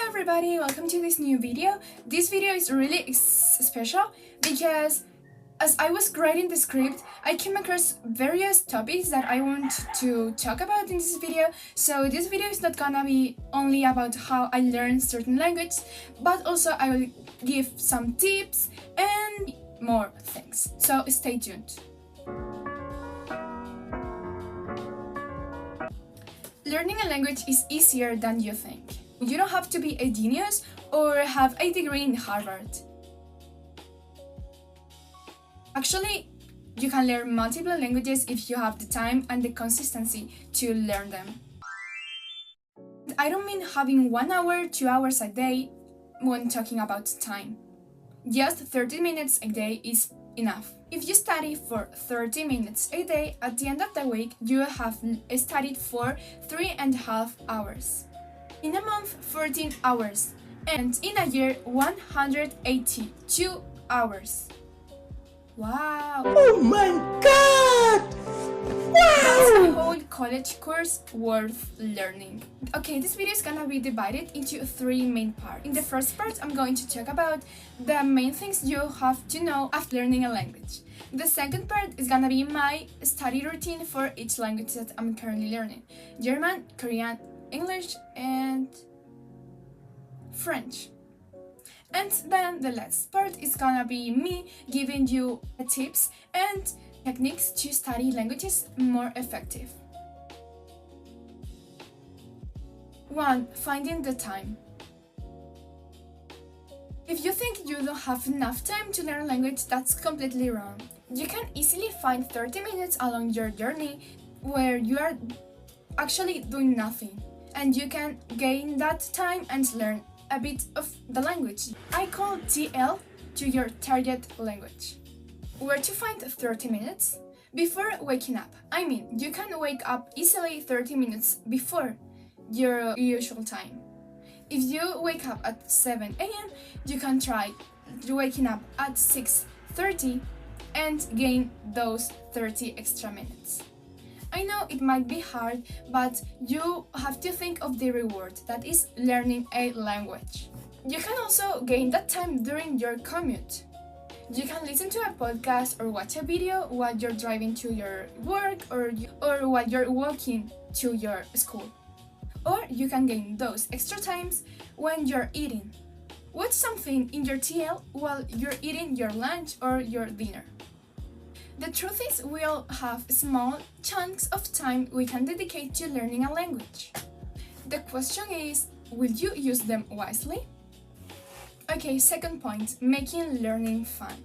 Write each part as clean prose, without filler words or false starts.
everybody, welcome to this new video. This video is really special because as I was writing the script, I came across various topics that I want to talk about in this video. So this video is not gonna be only about how I learned certain language, but also I will give some tips and more things. So stay tuned. Learning a language is easier than you think. You don't have to be a genius or have a degree in Harvard. Actually, you can learn multiple languages if you have the time and the consistency to learn them. I don't mean having 1 hour, 2 hours a day when talking about time. Just 30 minutes a day is enough. If you study for 30 minutes a day, at the end of the week, you have studied for 3.5 hours. In a month, 14 hours. And in a year, 182 hours. Wow! Oh my god! Wow! That's a whole college course worth learning. Okay, this video is gonna be divided into 3 main parts. In the first part, I'm going to talk about the main things you have to know after learning a language. The second part is gonna be my study routine for each language that I'm currently learning. German, Korean, English, and French. And then the last part is gonna be me giving you tips and techniques to study languages more effective. 1. Finding the time. If you think you don't have enough time to learn a language, that's completely wrong. You can easily find 30 minutes along your journey where you are actually doing nothing, and you can gain that time and learn a bit of the language. I call TL to your target language. Where to find 30 minutes? Before waking up. I mean, you can wake up easily 30 minutes before your usual time. If you wake up at 7 a.m., you can try waking up at 6:30 and gain those 30 extra minutes. I know it might be hard, but you have to think of the reward, that is learning a language. You can also gain that time during your commute. You can listen to a podcast or watch a video while you're driving to your work or while you're walking to your school. Or you can gain those extra times when you're eating. Watch something in your TL while you're eating your lunch or your dinner. The truth is, we all have small chunks of time we can dedicate to learning a language. The question is, will you use them wisely? Okay, second point, making learning fun.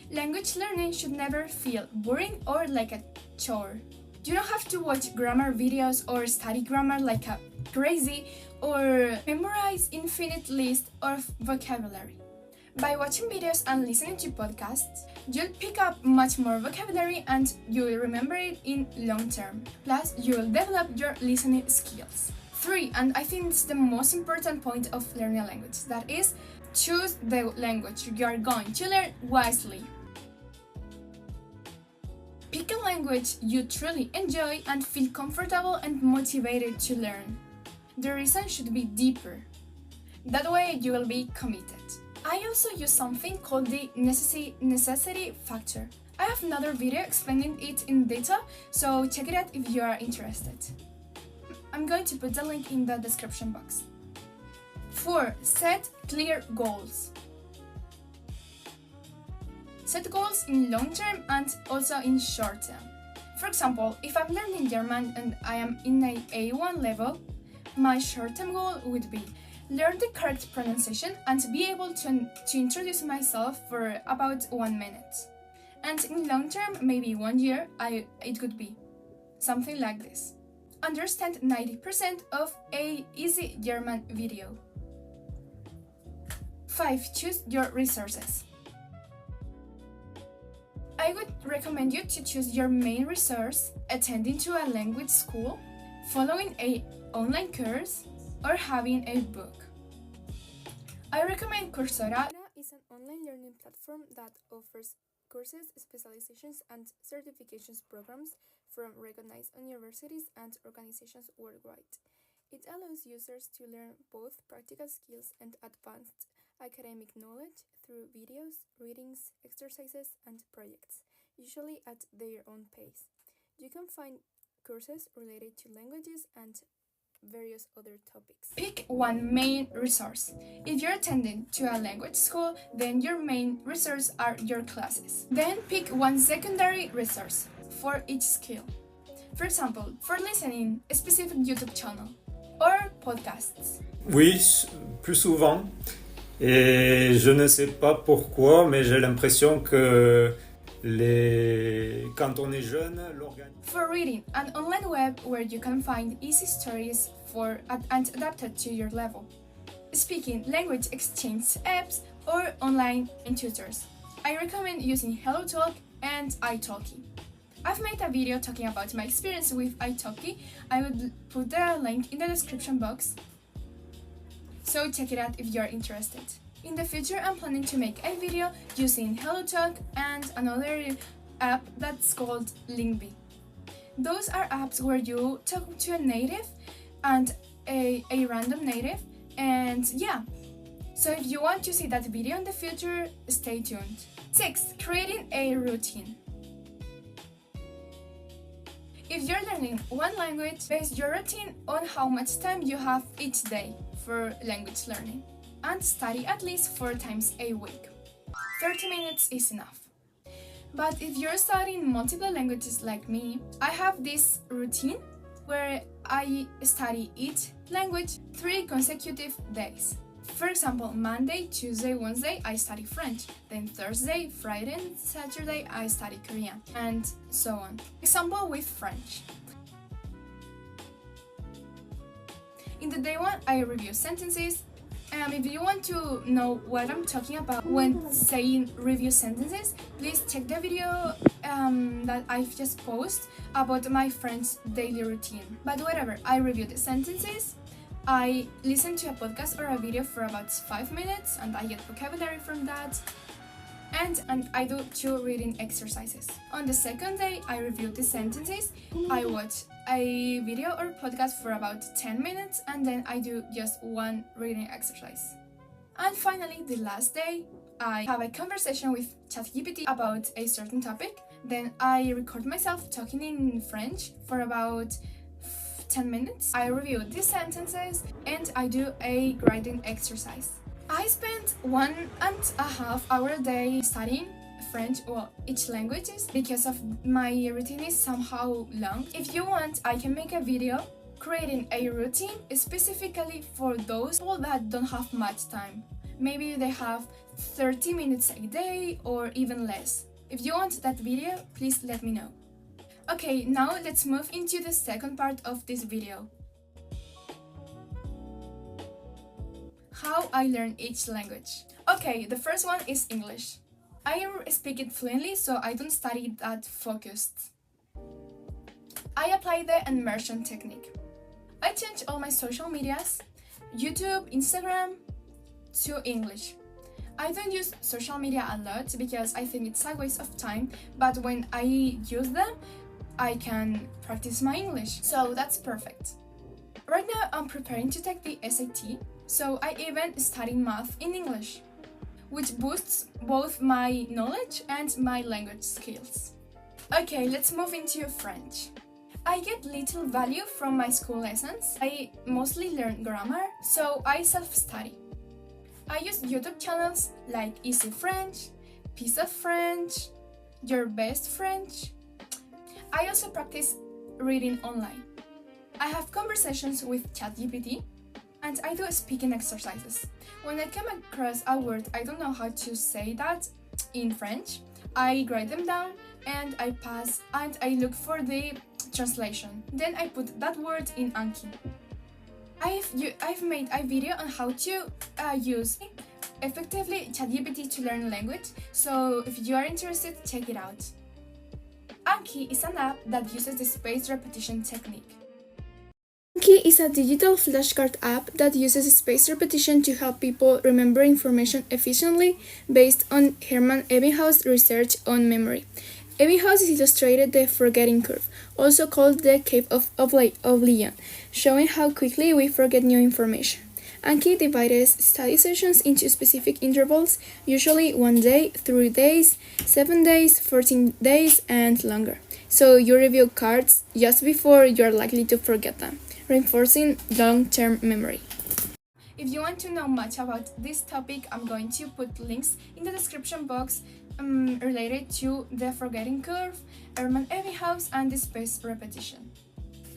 Language learning should never feel boring or like a chore. You don't have to watch grammar videos or study grammar like a crazy or memorize infinite list of vocabulary. By watching videos and listening to podcasts, you'll pick up much more vocabulary and you'll remember it in long term. Plus, you'll develop your listening skills. 3, and I think it's the most important point of learning a language, that is, choose the language you are going to learn wisely. Pick a language you truly enjoy and feel comfortable and motivated to learn. The reason should be deeper. That way you will be committed. I also use something called the necessity factor. I have another video explaining it in detail, so check it out if you are interested. I'm going to put the link in the description box. 4. Set clear goals. Set goals in long term and also in short term. For example, if I'm learning German and I am in a A1 level, my short term goal would be learn the correct pronunciation and be able to introduce myself for about 1 minute. And in long term, maybe 1 year, it could be something like this. Understand 90% of a easy German video. 5. Choose your resources. I would recommend you to choose your main resource, attending to a language school, following an online course, or having a book. I recommend Coursera. It's an online learning platform that offers courses, specializations, and certifications programs from recognized universities and organizations worldwide. It allows users to learn both practical skills and advanced academic knowledge through videos, readings, exercises, and projects, usually at their own pace. You can find courses related to languages and various other topics. Pick one main resource. If you're attending to a language school, then your main resource are your classes. Then pick one secondary resource for each skill. For example, for listening, a specific YouTube channel or podcasts. Oui, plus souvent. Et je ne sais pas pourquoi, mais j'ai l'impression que quand on est jeune, l'organisme... For reading, an online web where you can find easy stories and adapted to your level. Speaking, language exchange apps or online tutors. I recommend using HelloTalk and italki. I've made a video talking about my experience with italki. I would put the link in the description box, so check it out if you're interested. In the future, I'm planning to make a video using HelloTalk and another app that's called Linkby. Those are apps where you talk to a native and a random native, and yeah. So if you want to see that video in the future, stay tuned. 6. Creating a routine. If you're learning one language, base your routine on how much time you have each day for language learning, and study at least 4 times a week. 30 minutes is enough. But if you're studying multiple languages like me, I have this routine where I study each language 3 consecutive days. For example, Monday, Tuesday, Wednesday, I study French. Then Thursday, Friday, and Saturday, I study Korean, and so on. Example with French. In the day 1, I review sentences. If you want to know what I'm talking about when saying review sentences, please check the video that I've just posted about my French daily routine. But whatever, I review the sentences, I listen to a podcast or a video for about 5 minutes and I get vocabulary from that, and I do 2 reading exercises. On the second day, I review the sentences, I watch a video or podcast for about 10 minutes, and then I do just 1 reading exercise. And finally, the last day, I have a conversation with ChatGPT about a certain topic. Then I record myself talking in French for about 10 minutes. I review the sentences and I do a writing exercise. I spent 1.5 hours a day studying French, well, each languages, because of my routine is somehow long. If you want, I can make a video creating a routine specifically for those people that don't have much time. Maybe they have 30 minutes a day or even less. If you want that video, please let me know. Okay, now let's move into the second part of this video. How I learn each language. Okay, the first one is English. I speak it fluently, so I don't study that focused. I apply the immersion technique. I change all my social medias, YouTube, Instagram, to English. I don't use social media a lot because I think it's a waste of time, but when I use them, I can practice my English, so that's perfect. Right now I'm preparing to take the SAT, so I even study math in English, which boosts both my knowledge and my language skills. Okay, let's move into French. I get little value from my school lessons. I mostly learn grammar, so I self-study. I use YouTube channels like Easy French, Piece of French, Your Best French. I also practice reading online. I have conversations with ChatGPT, and I do speaking exercises. When I come across a word I don't know how to say that in French, I write them down and I pass and I look for the translation. Then I put that word in Anki. I've made a video on how to use effectively ChatGPT to learn language, so if you are interested, check it out. Anki is an app that uses the spaced repetition technique. Anki is a digital flashcard app that uses spaced repetition to help people remember information efficiently based on 𝘾𝙖𝙥í𝙩𝙪𝙡𝙤 research on memory. Ebbinghaus illustrated the forgetting curve, also called the cave of Oblivion, showing how quickly we forget new information. Anki divides study sessions into specific intervals, usually 1 day, 3 days, 7 days, 14 days, and longer. So you review cards just before you're likely to forget them, reinforcing long-term memory. If you want to know much about this topic, I'm going to put links in the description box related to the forgetting curve, Ebbinghaus, and the spaced repetition.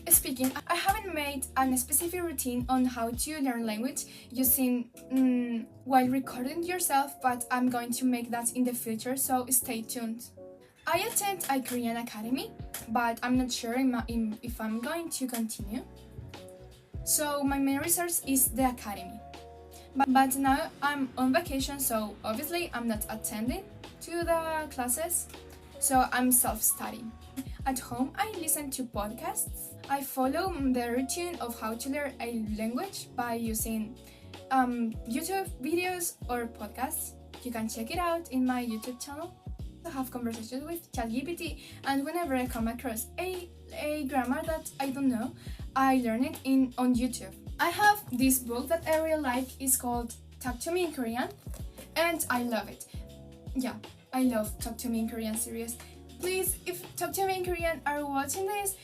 Speaking, I haven't made a specific routine on how to learn language using while recording yourself, but I'm going to make that in the future, so stay tuned. I attend a Korean academy, but I'm not sure if I'm going to continue. So my main resource is the academy. But now I'm on vacation, so obviously I'm not attending to the classes, so I'm self-studying. At home, I listen to podcasts. I follow the routine of how to learn a language by using YouTube videos or podcasts. You can check it out in my YouTube channel. I have conversations with ChatGPT, and whenever I come across a grammar that I don't know, I learn it on YouTube. I have this book that I really like. It's called Talk to Me in Korean, and I love it. Yeah, I love Talk to Me in Korean series. Please, if Talk to Me in Korean are watching this,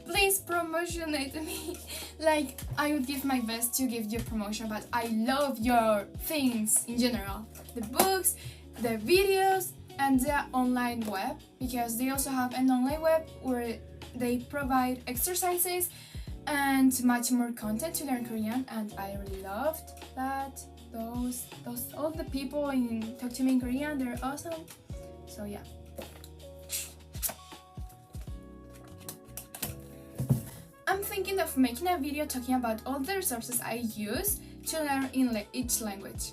please promotionate me. Like, I would give my best to give you promotion, but I love your things in general. The books, the videos, and the online web, because they also have an online web where they provide exercises and much more content to learn Korean, and I really loved that. All the people in Talk to Me in Korean, they're awesome. So yeah. I'm thinking of making a video talking about all the resources I use to learn in each language.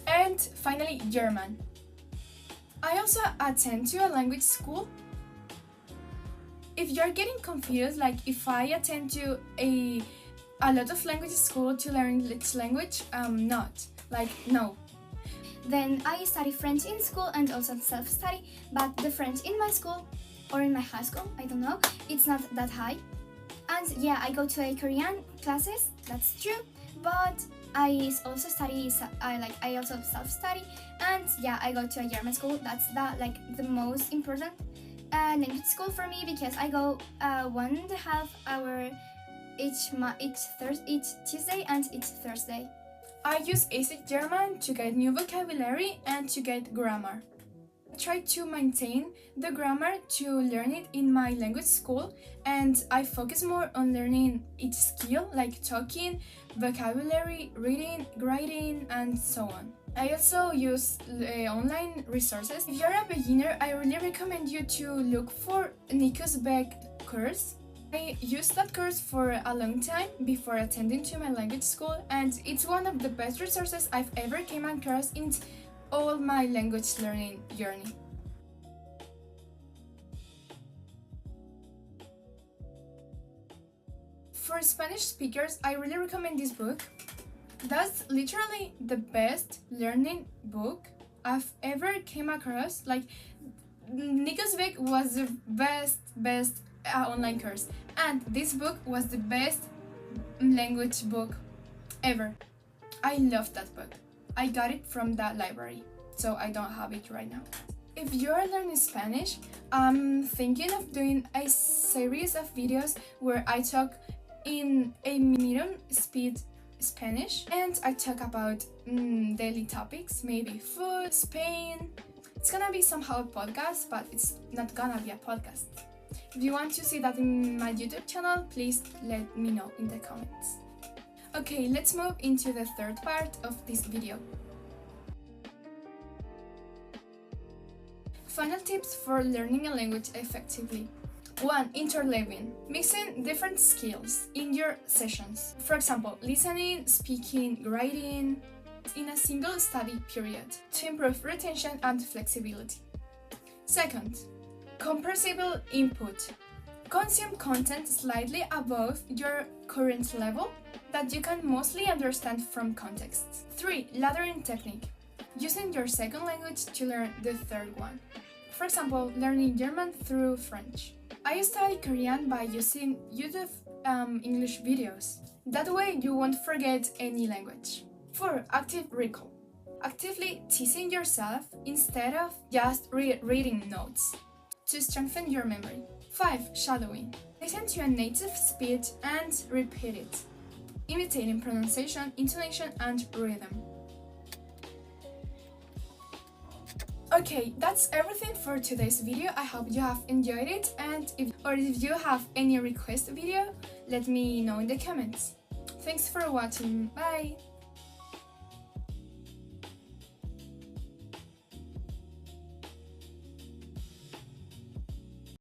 And finally, German. I also attend to a language school. If you're getting confused, like if I attend to a lot of language school to learn each language, no. Then I study French in school and also self-study, but the French in my school or in my high school, I don't know, it's not that high. And yeah, I go to a Korean classes, that's true, but I also study, I also self-study, and yeah, I go to a German school. That's the most important language school for me, because I go 1.5 hour each Tuesday and each Thursday. I use ASIC German to get new vocabulary and to get grammar. I try to maintain the grammar to learn it in my language school, and I focus more on learning each skill, like talking, vocabulary, reading, writing, and so on. I also use online resources. If you're a beginner, I really recommend you to look for Nico's Beck course. I used that course for a long time before attending to my language school, and it's one of the best resources I've ever came across in all my language learning journey. For Spanish speakers, I really recommend this book. That's literally the best learning book I've ever came across. Like, Nico's Beck was the best online course, and this book was the best language book ever. I loved that book. I got it from that library, so I don't have it right now. If you're learning Spanish, I'm thinking of doing a series of videos where I talk in a medium speed Spanish, and I talk about daily topics, maybe food, Spain. It's gonna be somehow a podcast, but it's not gonna be a podcast. If you want to see that in my YouTube channel, please let me know in the comments. Okay, let's move into the third part of this video. Final tips for learning a language effectively. 1. Interleaving. Mixing different skills in your sessions. For example, listening, speaking, writing in a single study period to improve retention and flexibility. 2. Compressible input. Consume content slightly above your current level that you can mostly understand from context. 3. Laddering technique. Using your second language to learn the third one. For example, learning German through French. I study Korean by using YouTube English videos. That way you won't forget any language. 4. Active recall. Actively teaching yourself instead of just reading notes to strengthen your memory. 5. Shadowing. Listen to a native speech and repeat it, imitating pronunciation, intonation, and rhythm. Okay, that's everything for today's video. I hope you have enjoyed it, and if you have any request video, let me know in the comments. Thanks for watching. Bye!